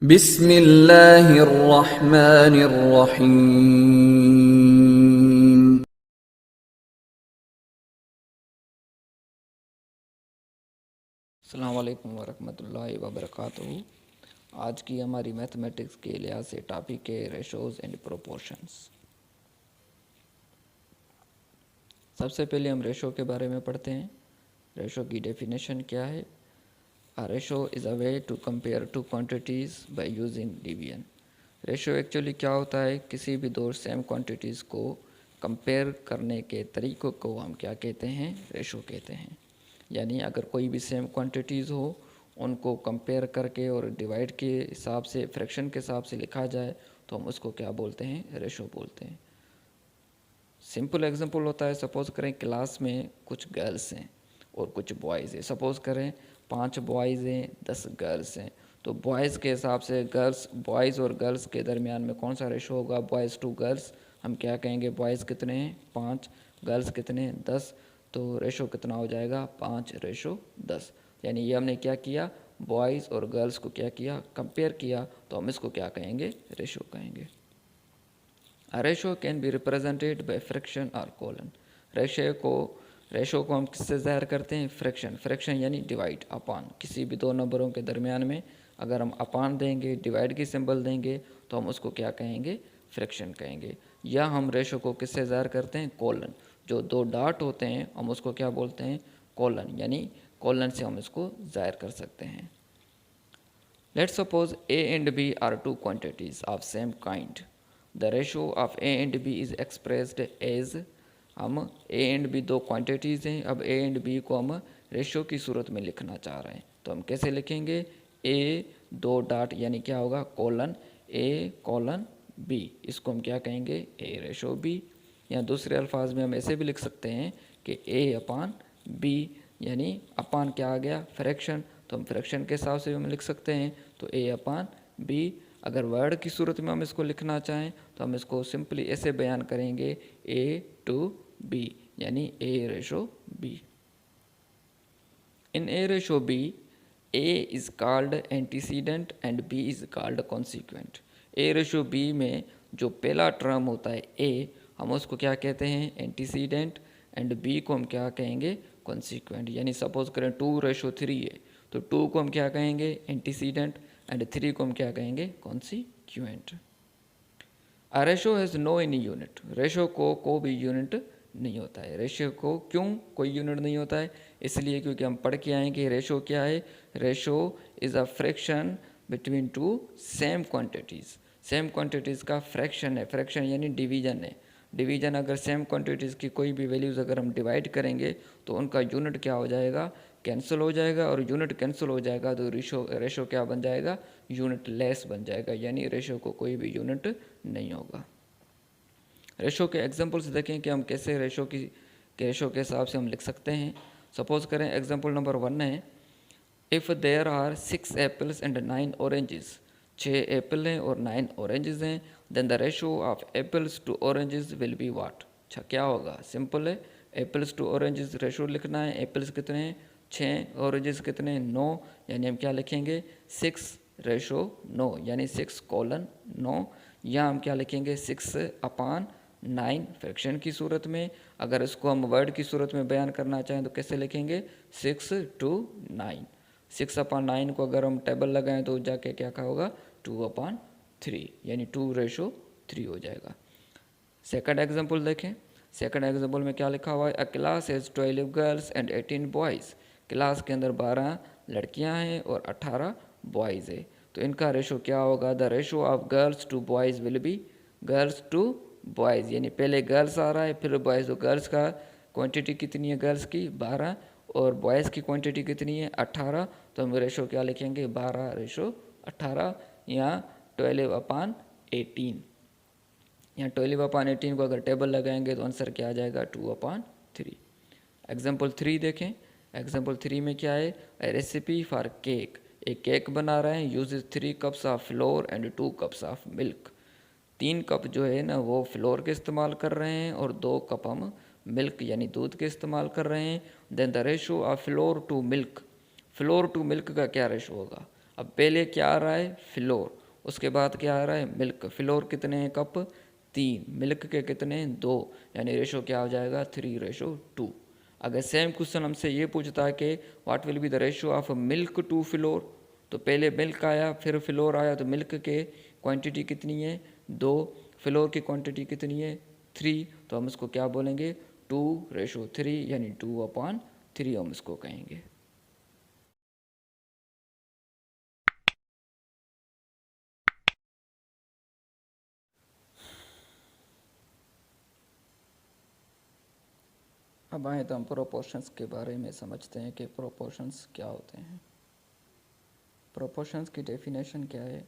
बिस्मिल्लाहिर्रहमानिर्रहीम। अस्सलाम वालेकुम वरहमतुल्लाहि वबरकातुहू। आज की हमारी मैथमेटिक्स के लिहाज से टॉपिक है रेशोज़ एंड प्रोपोर्शंस। सबसे पहले हम रेशो के बारे में पढ़ते हैं। रेशो की डेफिनेशन क्या है? A ratio is a way to compare two quantities by using division. Ratio actually क्या होता है? किसी भी दो सेम क्वांटिटीज़ को कंपेयर करने के तरीक़ों को हम क्या कहते हैं? रेशो कहते हैं। यानी अगर कोई भी सेम क्वांटिटीज़ हो, उनको कंपेयर करके और डिवाइड के हिसाब से, फ्रैक्शन के हिसाब से लिखा जाए तो हम उसको क्या बोलते हैं? रेशो बोलते हैं। सिंपल एग्जांपल होता है, सपोज़ करें क्लास में कुछ गर्ल्स हैं और कुछ बॉयज़ हैं। सपोज़ करें 5 बॉयज़ हैं, 10 गर्ल्स हैं। तो बॉयज़ के हिसाब से बॉयज़ और गर्ल्स के दरमियान में कौन सा रेशो होगा? Boys to girls. हम क्या कहेंगे? बॉयज़ कितने हैं? 5, गर्ल्स कितने हैं? 10। तो रेशो कितना हो जाएगा? 5:10। यानी ये हमने क्या किया? बॉयज़ और गर्ल्स को क्या किया? कंपेयर किया। तो हम इसको क्या कहेंगे? रेशो कहेंगे। A ratio can be represented by fraction or colon। Ratio को हम किससे ज़ाहिर करते हैं? फ्रैक्शन। फ्रैक्शन यानी डिवाइड अपान। किसी भी दो नंबरों के दरमियान में अगर हम अपान देंगे, डिवाइड की सिंबल देंगे तो हम उसको क्या कहेंगे? फ्रैक्शन कहेंगे। या हम रेशो को किससे ज़ाहिर करते हैं? कोलन। जो दो डॉट होते हैं हम उसको क्या बोलते हैं? कोलन। यानी कोलन से हम इसको ज़ाहिर कर सकते हैं। Let's suppose A and B are two quantities of same kind. The ratio of A and B is expressed as, हम A and B दो क्वांटिटीज़ हैं। अब A and B को हम रेशो की सूरत में लिखना चाह रहे हैं तो हम कैसे लिखेंगे? A दो डॉट यानी क्या होगा? Colon A:B। इसको हम क्या कहेंगे? A ratio B। या दूसरे अल्फाज में हम ऐसे भी लिख सकते हैं कि A/B, यानी अपान क्या आ गया? फ्रैक्शन। तो हम फ्रैक्शन के हिसाब से भी हम लिख सकते हैं। तो A/B। अगर वर्ड की सूरत में हम इसको लिखना चाहें तो हम इसको सिंपली ऐसे बयान करेंगे A/B, यानी A/B। In A/B, A is called antecedent and B is called consequent. A/B में जो पहला टर्म होता है A, हम उसको क्या कहते हैं? एंटीसीडेंट। एंड B को हम क्या कहेंगे? कॉन्सिक्वेंट। यानी सपोज करें 2:3 है तो 2 को हम क्या कहेंगे? एंटीसीडेंट। एंड 3 को हम क्या कहेंगे? Consequent. A ratio has no any unit. Ratio को भी यूनिट नहीं होता है। रेशो को क्यों कोई यूनिट नहीं होता है? इसलिए क्योंकि हम पढ़ के आए कि रेशो क्या है? Ratio is a fraction between two same quantities. Same quantities का फ्रैक्शन है। फ्रैक्शन यानी डिवीजन है। डिवीजन अगर सेम क्वांटिटीज़ की कोई भी वैल्यूज़ अगर हम डिवाइड करेंगे तो उनका यूनिट क्या हो जाएगा? कैंसिल हो जाएगा। और यूनिट कैंसिल हो जाएगा तो रेशो क्या बन जाएगा? यूनिट लेस बन जाएगा। यानी रेशो को कोई भी यूनिट नहीं होगा। रेशो के एग्जांपल्स देखें कि हम कैसे रेशो के हिसाब से हम लिख सकते हैं। सपोज करें एग्जांपल नंबर 1 है, if there are 6 apples and 9 oranges. 6 apple हैं और 9 ऑरेंजेस हैं। Then the ratio of apples to oranges will be what? अच्छा, क्या होगा? सिंपल है, एप्पल्स टू ऑरेंजेस रेशो लिखना है। एप्पल्स कितने हैं? 6। ऑरेंजेस कितने हैं? 9। यानी हम क्या लिखेंगे? 6:9, यानी 6:9। यहाँ हम क्या लिखेंगे? 6/9 फ्रैक्शन की सूरत में। अगर इसको हम वर्ड की सूरत में बयान करना चाहें तो कैसे लिखेंगे? 6:9। 6/9 को अगर हम टेबल लगाएं तो जाके क्या होगा? 2/3, यानी 2:3 हो जाएगा। सेकंड एग्जांपल देखें। सेकंड एग्जांपल में क्या लिखा हुआ है? अ class has 12 girls and 18 boys. Class के अंदर 12 लड़कियां हैं और 18 बॉयज़ है। तो इनका रेशो क्या होगा? The ratio of girls to boys will be girls to boys, यानी पहले गर्ल्स आ रहा है फिर बॉयज़। तो गर्ल्स का क्वांटिटी कितनी है? गर्ल्स की 12 और बॉयज़ की क्वांटिटी कितनी है? 18। तो हम रेशो क्या लिखेंगे? 12:18 या 12/18। यहाँ 12/18 को अगर टेबल लगाएंगे तो आंसर क्या आ जाएगा? 2/3। एग्जाम्पल 3 देखें। एग्जाम्पल 3 में क्या है? Recipe for cake. एक केक बना रहे हैं। Uses 3 cups of flour and 2 cups of milk. 3 cup जो है ना वो फ्लोर के इस्तेमाल कर रहे हैं और 2 कप हम मिल्क यानी दूध के इस्तेमाल कर रहे हैं। Then the ratio of flour to milk. Flour to milk का क्या रेशो होगा? अब पहले क्या आ रहा है, फ्लोर, उसके बाद क्या आ रहा है, मिल्क। फ्लोर कितने हैं कप, 3, मिल्क के कितने हैं, 2, यानी रेशो क्या हो जाएगा, 3:2। अगर सेम क्वेश्चन हमसे ये पूछता है कि what will be the ratio of milk to flour, तो पहले मिल्क आया फिर फ्लोर आया, तो मिल्क के क्वांटिटी कितनी है, 2, फ्लोर की क्वांटिटी कितनी है, 3, तो हम इसको क्या बोलेंगे, 2:3, यानी 2/3 हम इसको कहेंगे। अब आए तो हम प्रोपोर्शंस के बारे में समझते हैं कि प्रोपोर्शंस क्या होते हैं। प्रोपोर्शंस की डेफिनेशन क्या है,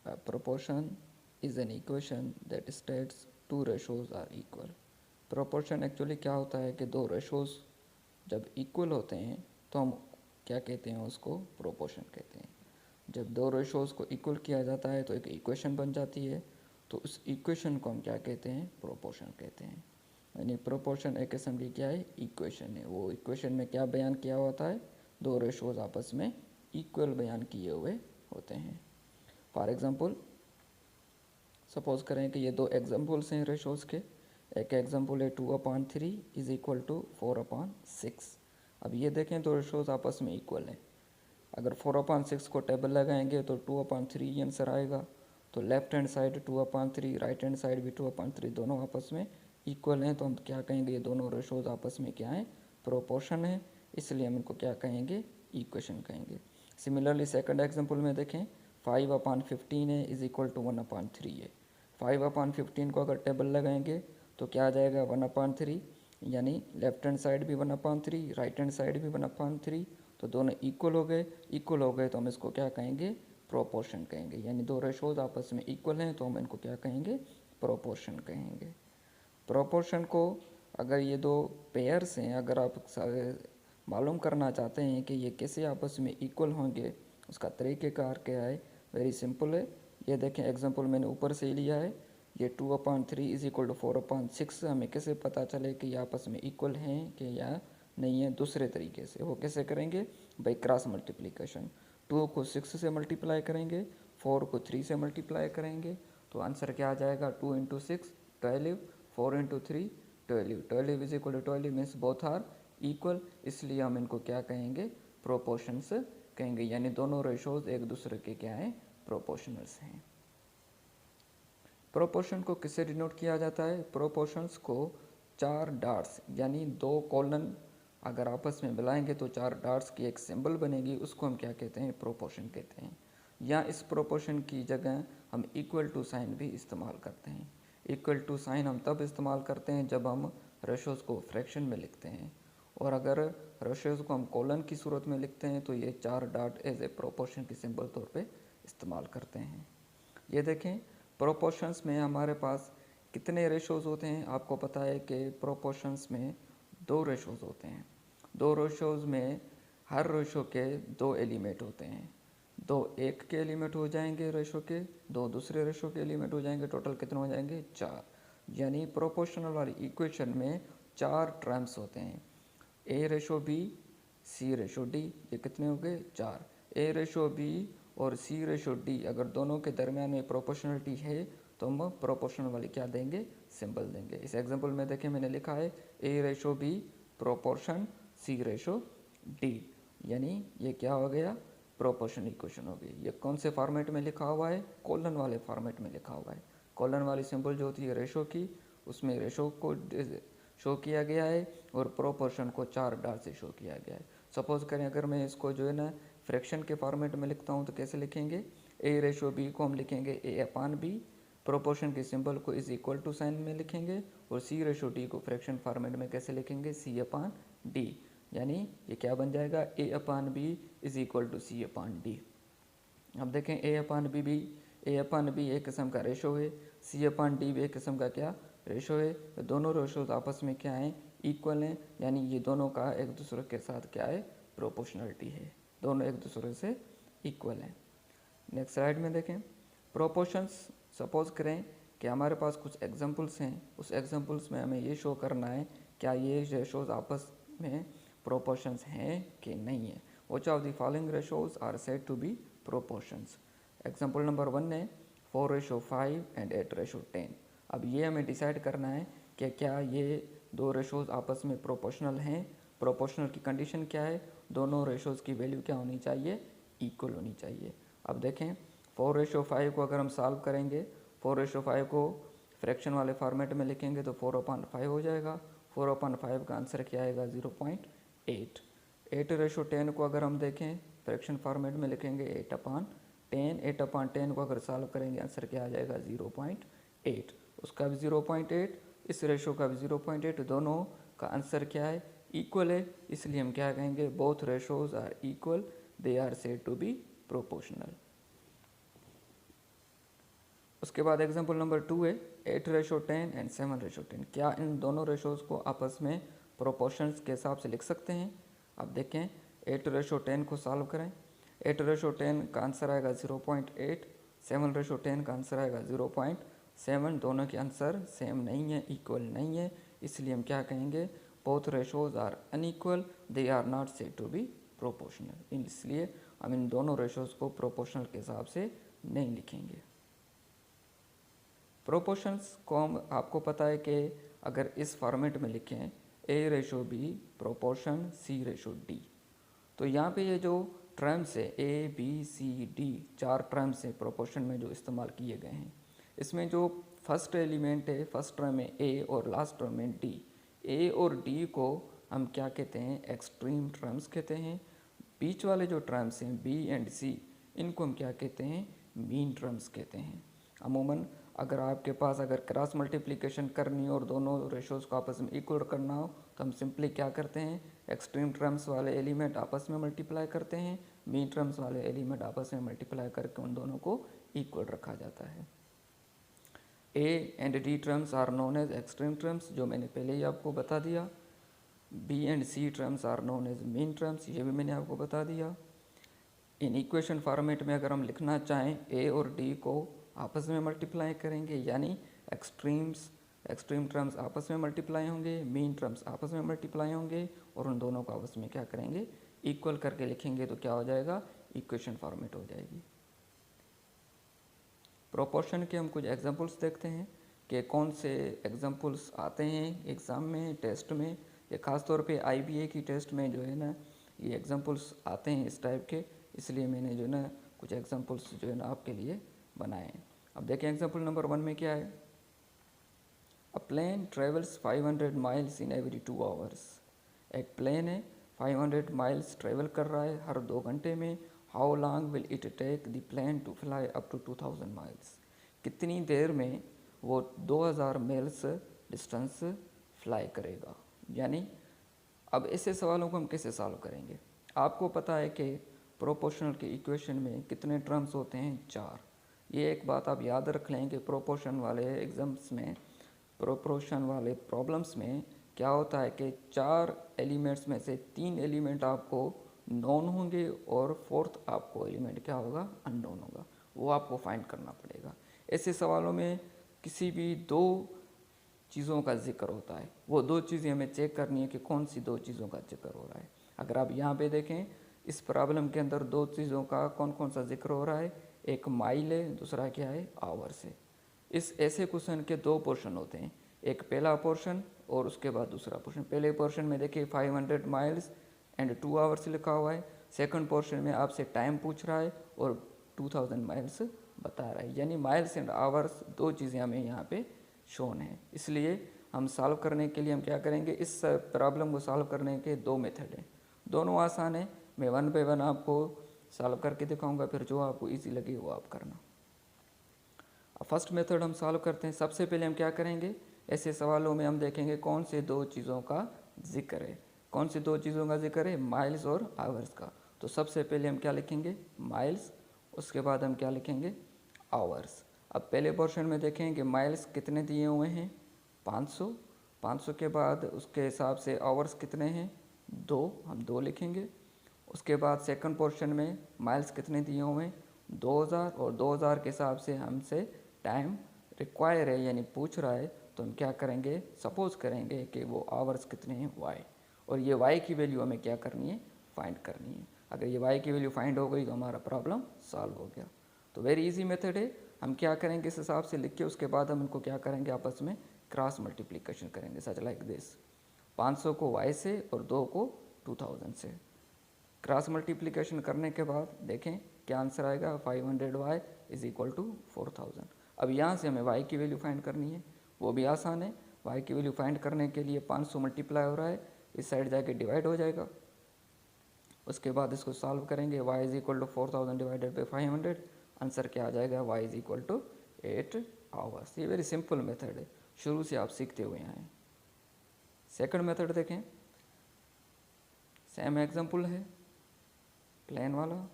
proportion is an equation that states two ratios are equal. Proportion actually क्या होता है कि दो रेशोज जब इक्वल होते हैं तो हम क्या कहते हैं, उसको प्रोपोर्शन कहते हैं। जब दो रेशोज को इक्वल किया जाता है तो एक इक्वेशन बन जाती है, तो उस इक्वेशन को हम क्या कहते हैं, प्रोपोर्शन कहते हैं। यानी प्रोपोर्शन एक किस्म की क्या है, इक्वेशन है। वो इक्वेशन में क्या बयान किया होता है, दो रेशोज आपस में इक्वल बयान किए हुए होते हैं। फॉर एग्ज़ाम्पल सपोज करें कि ये दो एग्जाम्पल्स हैं रेशोज के। एक एग्जाम्पल है 2/3 इज इक्वल टू 4/6। अब ये देखें तो रेशोज आपस में इक्वल हैं। अगर 4/6 को टेबल लगाएंगे तो 2/3 आंसर आएगा। तो left hand side 2/3, right hand side भी 2/3, दोनों आपस में इक्वल हैं, तो हम क्या कहेंगे, ये दोनों रेशोज आपस में क्या है, प्रोपोर्शन है, इसलिए हम इनको क्या कहेंगे, इक्वेशन कहेंगे। सिमिलरली सेकंड एग्जांपल में देखें 5/15 है इज इक्वल टू 1/3 है। 5/15 को अगर टेबल लगाएंगे तो क्या आ जाएगा, 1/3, यानी लेफ्ट हैंड साइड भी 1/3, राइट हैंड साइड भी 1/3, तो दोनों इक्वल हो गए। इक्वल हो गए तो हम इसको क्या कहेंगे, प्रोपोर्शन कहेंगे। यानी दो रेशोज आपस में इक्वल हैं तो हम इनको क्या कहेंगे, प्रोपोर्शन कहेंगे। प्रोपोर्शन को अगर ये दो पेयर्स हैं, अगर आप मालूम करना चाहते हैं कि ये कैसे आपस में इक्वल होंगे, उसका तरीक़ेकार क्या है, वेरी सिंपल है। ये देखें एग्जांपल मैंने ऊपर से ही लिया है, ये 2/3 इज इक्वल टू 4/6। हमें कैसे पता चले कि ये आपस में इक्वल हैं कि या नहीं है, दूसरे तरीके से। वो कैसे करेंगे, बाई क्रॉस मल्टीप्लिकेशन। 2 को 6 से मल्टीप्लाई करेंगे, 4 को 3 से मल्टीप्लाई करेंगे, तो आंसर क्या आ जाएगा, 2 × 6 12, 4 × 3 12, 12 is equal to 12 means both are equal, इसलिए हम इनको क्या कहेंगे, प्रोपोर्शंस कहेंगे। यानी दोनों रेशोज एक दूसरे के क्या हैं, प्रोपोर्शनल्स हैं। प्रोपोर्शन को किससे डिनोट किया जाता है, प्रोपोर्शंस को 4 डॉट्स यानी 2 कॉलन अगर आपस में मिलाएंगे तो 4 डॉट्स की एक सिंबल बनेगी, उसको हम क्या कहते हैं, प्रोपोर्शन कहते हैं। या इस प्रोपोर्शन की जगह हम इक्वल टू साइन भी इस्तेमाल करते हैं। इक्वल टू साइन हम तब इस्तेमाल करते हैं जब हम रेशोज़ को फ्रैक्शन में लिखते हैं, और अगर रेशोज़ को हम कॉलन की सूरत में लिखते हैं तो ये 4 डॉट एज ए प्रोपोर्शन की सिंबल तौर पे इस्तेमाल करते हैं। ये देखें प्रोपोर्शंस में हमारे पास कितने रेशोज़ होते हैं, आपको पता है कि प्रोपोर्शंस में 2 रेशोज़ होते हैं। 2 रेशोज़ में हर रेशो के 2 एलिमेंट होते हैं। 2 एक के एलिमेंट हो जाएंगे रेशो के, 2 दूसरे रेशो के एलिमेंट हो जाएंगे, टोटल कितने हो जाएंगे, 4। यानी प्रोपोर्शनल वाली इक्वेशन में 4 टर्म्स होते हैं, A/B, C/D, ये कितने हो गए, 4। A/B और C/D अगर दोनों के दरमियान में प्रोपोर्शनलिटी है तो हम प्रोपोर्शनल वाली क्या देंगे, सिंबल देंगे। इस एग्जांपल में देखें मैंने लिखा है A/B प्रोपोर्शन C/D, यानी ये क्या हो गया, प्रोपोर्शन इक्वेशन हो गई। ये कौन से फॉर्मेट में लिखा हुआ है, कॉलन वाले फॉर्मेट में लिखा हुआ है। कॉलन वाली सिंबल जो होती है रेशो की, उसमें रेशो को शो किया गया है और प्रोपोर्शन को 4 डॉट से शो किया गया है। सपोज करें अगर मैं इसको जो है ना फ्रैक्शन के फॉर्मेट में लिखता हूँ तो कैसे लिखेंगे, A/B को हम लिखेंगे A/B, प्रोपोर्शन के सिंबल को इज इक्वल टू साइन में लिखेंगे, और C/D को फ्रैक्शन फॉर्मेट में कैसे लिखेंगे, C/D, यानी ये क्या बन जाएगा, A/B is equal to C/D। अब देखें A/B भी A/B एक किस्म का रेशो है, C/D भी एक किस्म का क्या रेशो है। तो दोनों रेशोज आपस में क्या हैं, इक्वल हैं, यानी ये दोनों का एक दूसरे के साथ क्या है, प्रोपोर्शनलिटी है, दोनों एक दूसरे से इक्वल हैं। नेक्स्ट स्लाइड में देखें प्रोपोर्शंस। सपोज करें कि हमारे पास कुछ एग्जांपल्स हैं, उस एग्जांपल्स में हमें ये शो करना है क्या ये रेशोज आपस में प्रोपोर्शंस हैं कि नहीं है। Which of the following ratios are said to be proportions. Example number 1 है 4:5 एंड 8:10। अब ये हमें डिसाइड करना है कि क्या ये दो रेशोज़ आपस में प्रोपोर्शनल हैं। प्रोपोर्शनल की कंडीशन क्या है, दोनों रेशोज़ की वैल्यू क्या होनी चाहिए, इक्वल होनी चाहिए। अब देखें 4:5 को अगर हम सॉल्व करेंगे, 4:5 को फ्रैक्शन वाले फॉर्मेट में लिखेंगे तो 4/5 हो जाएगा। 4/5 का आंसर क्या आएगा 0.8। 8:10 को अगर हम देखें फ्रैक्शन फॉर्मेट में लिखेंगे 8/10। 8/10 को अगर सॉल्व करेंगे आंसर क्या आ जाएगा 0.8। उसका भी 0.8, इस रेशो का भी 0.8, दोनों का आंसर क्या है, इक्वल है। इसलिए हम क्या कहेंगे, both ratios are equal, they are said to be proportional. उसके बाद एग्जांपल नंबर 2 है 8:10 एंड 7:10। क्या इन दोनों रेशोज़ को आपस में प्रोपोर्शंस के हिसाब से लिख सकते हैं। अब देखें 8:10 को सॉल्व करें, 8:10 का आंसर आएगा 0.8, 7:10 का आंसर आएगा 0.7। दोनों के आंसर सेम नहीं है, इक्वल नहीं है, इसलिए हम क्या कहेंगे, both ratios are unequal, they are not said to be proportional. इसलिए हम इन दोनों रेशोज़ को प्रोपोर्शनल के हिसाब से नहीं लिखेंगे। प्रोपोर्शंस को हम आपको पता है कि अगर इस फॉर्मेट में लिखें A/B प्रोपोर्शन C/D, तो यहाँ पे ये जो टर्म्स है A, B, C, D, 4 terms हैं प्रोपोर्शन में जो इस्तेमाल किए गए हैं। इसमें जो फर्स्ट एलिमेंट है, फर्स्ट टर्म है A और लास्ट टर्म है D। A और D को हम क्या कहते हैं, एक्सट्रीम टर्म्स कहते हैं। बीच वाले जो टर्म्स हैं B एंड C, इनको हम क्या कहते हैं, मीन टर्म्स कहते हैं। अमूमन अगर आपके पास अगर क्रॉस मल्टीप्लिकेशन करनी हो और दोनों रेशोज़ को आपस में इक्वल करना हो तो हम सिंपली क्या करते हैं, एक्सट्रीम टर्म्स वाले एलिमेंट आपस में मल्टीप्लाई करते हैं, मीन टर्म्स वाले एलिमेंट आपस में मल्टीप्लाई करके उन दोनों को इक्वल रखा जाता है। A and D terms are known as extreme terms, जो मैंने पहले ही आपको बता दिया। B and C terms are known as mean terms, ये भी मैंने आपको बता दिया। इन इक्वेशन फॉर्मेट में अगर हम लिखना चाहें A और D को आपस में मल्टीप्लाई करेंगे, यानी एक्सट्रीम टर्म्स आपस में मल्टीप्लाई होंगे, मीन टर्म्स आपस में मल्टीप्लाई होंगे और उन दोनों को आपस में क्या करेंगे, इक्वल करके लिखेंगे तो क्या हो जाएगा, इक्वेशन फॉर्मेट हो जाएगी। प्रोपोर्शन के हम कुछ एग्जांपल्स देखते हैं कि कौन से एग्जांपल्स आते हैं एग्ज़ाम में, टेस्ट में, या ख़ास तौर पे IBA की टेस्ट में जो है ना ये एग्जांपल्स आते हैं इस टाइप के, इसलिए मैंने जो है ना कुछ एग्जांपल्स जो है ना आपके लिए बनाए हैं। अब देखें एग्जांपल नंबर 1 में क्या है, a plane travels 500 miles in every 2 hours. एक प्लेन है 500 माइल्स ट्रेवल कर रहा है हर 2 घंटे में। How long will it take the plane to fly up to 2000 miles. कितनी देर में वो 2000 माइल्स डिस्टेंस फ्लाई करेगा। यानी अब ऐसे सवालों को हम कैसे सॉल्व करेंगे। आपको पता है कि प्रोपोर्शनल के इक्वेशन में कितने टर्म्स होते हैं, 4। ये एक बात आप याद रख लें कि प्रोपोर्शन वाले एग्जाम्स में, प्रोपोर्शन वाले प्रॉब्लम्स में क्या होता है कि 4 एलिमेंट्स में से 3 एलिमेंट आपको नोन होंगे और 4th आपको एलिमेंट क्या होगा, अननोन होगा, वो आपको फाइंड करना पड़ेगा। ऐसे सवालों में किसी भी 2 चीज़ों का जिक्र होता है, वो 2 चीज़ें हमें चेक करनी है कि कौन सी 2 चीज़ों का जिक्र हो रहा है। अगर आप यहाँ पे देखें इस प्रॉब्लम के अंदर 2 चीज़ों का कौन कौन सा जिक्र हो रहा है, एक माइल है, दूसरा क्या है, आवर्स है। इस ऐसे क्वेश्चन के 2 पोर्शन होते हैं, एक पहला पोर्शन और उसके बाद दूसरा पोर्शन। पहले पोर्शन में देखिए 500 माइल्स एंड 2 आवर्स लिखा हुआ है। सेकंड पोर्शन में आपसे टाइम पूछ रहा है और 2000 माइल्स बता रहा है, यानी माइल्स एंड आवर्स 2 चीज़ें हमें यहाँ पे शोन है। इसलिए हम सॉल्व करने के लिए हम क्या करेंगे, इस प्रॉब्लम को सॉल्व करने के 2 मेथड हैं, दोनों आसान है। मैं 1 बाय 1 आपको सॉल्व करके दिखाऊंगा, फिर जो आपको इजी लगे वो आप करना। अब फर्स्ट मेथड हम सॉल्व करते हैं। सबसे पहले हम क्या करेंगे, ऐसे सवालों में हम देखेंगे कौन से 2 चीज़ों का जिक्र है। कौन सी 2 चीज़ों का जिक्र है, माइल्स और आवर्स का। तो सबसे पहले हम क्या लिखेंगे, माइल्स, उसके बाद हम क्या लिखेंगे, आवर्स। अब पहले पोर्शन में देखें कि माइल्स कितने दिए हुए हैं, 500। 500 के बाद उसके हिसाब से आवर्स कितने हैं, 2, हम 2 लिखेंगे। उसके बाद सेकंड पोर्शन में माइल्स कितने दिए हुए हैं, 2000, और 2000 के हिसाब से हमसे टाइम रिक्वायर है, यानी पूछ रहा है, तो हम क्या करेंगे, सपोज करेंगे कि वो आवर्स कितने हैं, y, और ये y की वैल्यू हमें क्या करनी है, फाइंड करनी है। अगर ये y की वैल्यू फाइंड हो गई तो हमारा प्रॉब्लम सॉल्व हो गया। तो वेरी इजी मेथड है। हम क्या करेंगे, इस हिसाब से लिख के उसके बाद हम इनको क्या करेंगे, आपस में क्रॉस मल्टीप्लिकेशन करेंगे, सच लाइक दिस। 500 को y से और 2 को 2000 से क्रॉस मल्टीप्लिकेशन करने के बाद देखें क्या आंसर आएगा, 500y इज इक्वल टू 4000। अब यहाँ से हमें y की वैल्यू फाइंड करनी है, वो भी आसान है। y की वैल्यू फाइंड करने के लिए 500 मल्टीप्लाई हो रहा है, इस साइड जाके डिवाइड हो जाएगा। उसके बाद इसको सॉल्व करेंगे, y is equal to 4000 divided by 500, answer क्या आ जाएगा, y is equal to 8 hours. ये वेरी सिंपल मेथड है, शुरू से आप सीखते हुए हैं। सेकंड मेथड देखें, सेम एग्जाम्पल है, प्लेन वाला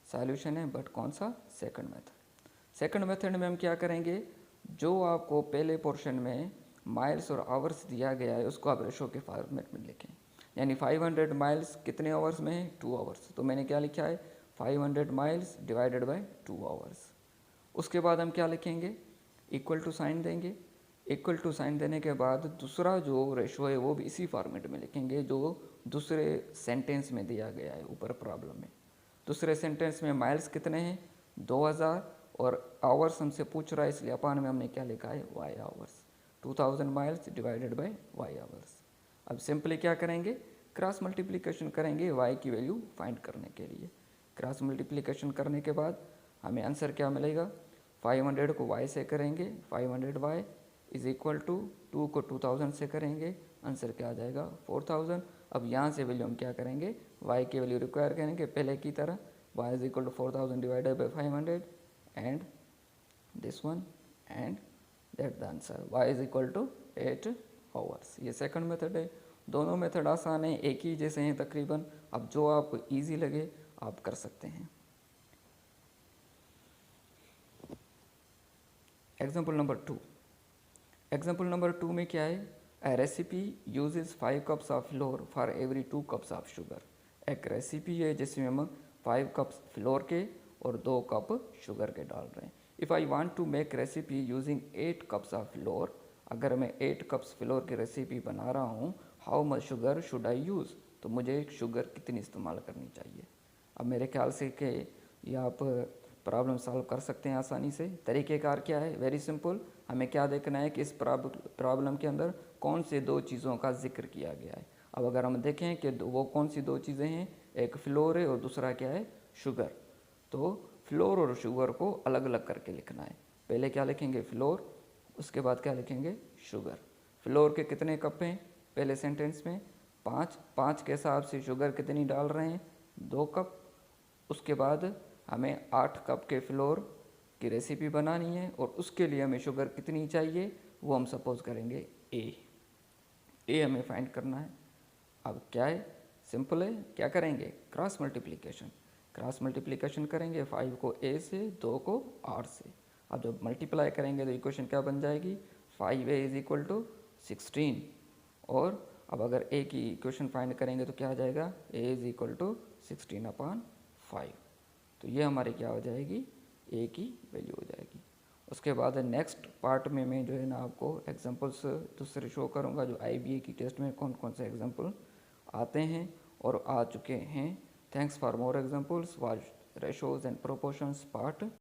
सॉल्यूशन है, बट कौन सा, सेकंड मेथड। सेकंड मेथड में हम क्या करेंगे, जो आपको पहले पोर्शन में माइल्स और आवर्स दिया गया है उसको आप रेशो के फॉर्मेट में लिखें। यानी 500 माइल्स कितने आवर्स में है, 2 आवर्स, तो मैंने क्या लिखा है, 500 माइल्स डिवाइडेड बाय 2 आवर्स। उसके बाद हम क्या लिखेंगे, इक्वल टू साइन देंगे। इक्वल टू साइन देने के बाद दूसरा जो रेशो है वो भी इसी फॉर्मेट में लिखेंगे जो दूसरे सेंटेंस में दिया गया है ऊपर प्रॉब्लम में। दूसरे सेंटेंस में माइल्स कितने हैं, 2000, और आवर्स हमसे पूछ रहा है, इसलिए अपान में हमने क्या लिखा है, y hours. 2000 miles divided by y hours. अब सिंपली क्या करेंगे, क्रॉस मल्टीप्लिकेशन करेंगे y की वैल्यू फाइंड करने के लिए। क्रॉस मल्टीप्लिकेशन करने के बाद हमें आंसर क्या मिलेगा, 500 को y से करेंगे, 500y इज इक्वल टू 2 को 2000 से करेंगे, आंसर क्या आ जाएगा, 4000। अब यहाँ से वैल्यू हम क्या करेंगे, y की वैल्यू रिक्वायर करेंगे पहले की तरह, y is equal to 4000 divided by 500 and this one and that the answer, y is equal to 8 hours. ये सेकंड मेथड है। दोनों मेथड आसान है, एक ही जैसे हैं तकरीबन। अब जो आपको इजी लगे आप कर सकते हैं। Example number 2। एग्जाम्पल नंबर 2 में क्या है, a recipe uses 5 cups of flour for every 2 cups of sugar. एक रेसिपी है जिसमें हम 5 कप्स फ्लोर के और 2 कप शुगर के डाल रहे हैं। If I want to make recipe using 8 cups of flour, अगर मैं 8 कप्स फ्लोर की रेसिपी बना रहा हूँ, how much sugar should I use, तो मुझे शुगर कितनी इस्तेमाल करनी चाहिए। अब मेरे ख्याल से कि ये आप प्रॉब्लम सॉल्व कर सकते हैं आसानी से। तरीक़ेकार क्या है, वेरी सिंपल। हमें क्या देखना है कि इस प्रॉब्लम के अंदर कौन से 2 चीज़ों का जिक्र किया गया है। अब अगर हम देखें कि वो कौन सी 2 चीज़ें हैं, एक फ्लोर है और दूसरा क्या है, शुगर। तो फ्लोर और शुगर को अलग अलग करके लिखना है। पहले क्या लिखेंगे, फ्लोर, उसके बाद क्या लिखेंगे, शुगर। फ्लोर के कितने कप हैं पहले सेंटेंस में, 5 के हिसाब से शुगर कितनी डाल रहे हैं, 2 कप। उसके बाद हमें 8 कप के फ्लोर की रेसिपी बनानी है और उसके लिए हमें शुगर कितनी चाहिए, वो हम सपोज करेंगे ए हमें फाइंड करना है। अब क्या है, सिंपल है, क्या करेंगे, क्रॉस मल्टीप्लिकेशन। क्रॉस मल्टीप्लिकेशन करेंगे, 5 को ए से, 2 को आर से। अब जब मल्टीप्लाई करेंगे तो इक्वेशन क्या बन जाएगी, 5a इज इक्वल टू 16। और अब अगर ए की इक्वेशन फाइंड करेंगे तो क्या आ जाएगा, a इज इक्वल टू 16/5। तो ये हमारी क्या हो जाएगी, ए की वैल्यू हो जाएगी। उसके बाद नेक्स्ट पार्ट में मैं जो है ना आपको एग्जांपल्स दूसरे शो करूँगा, जो IBA की टेस्ट में कौन कौन से एग्जांपल आते हैं और आ चुके हैं। Thanks for more examples, watch ratios and proportions part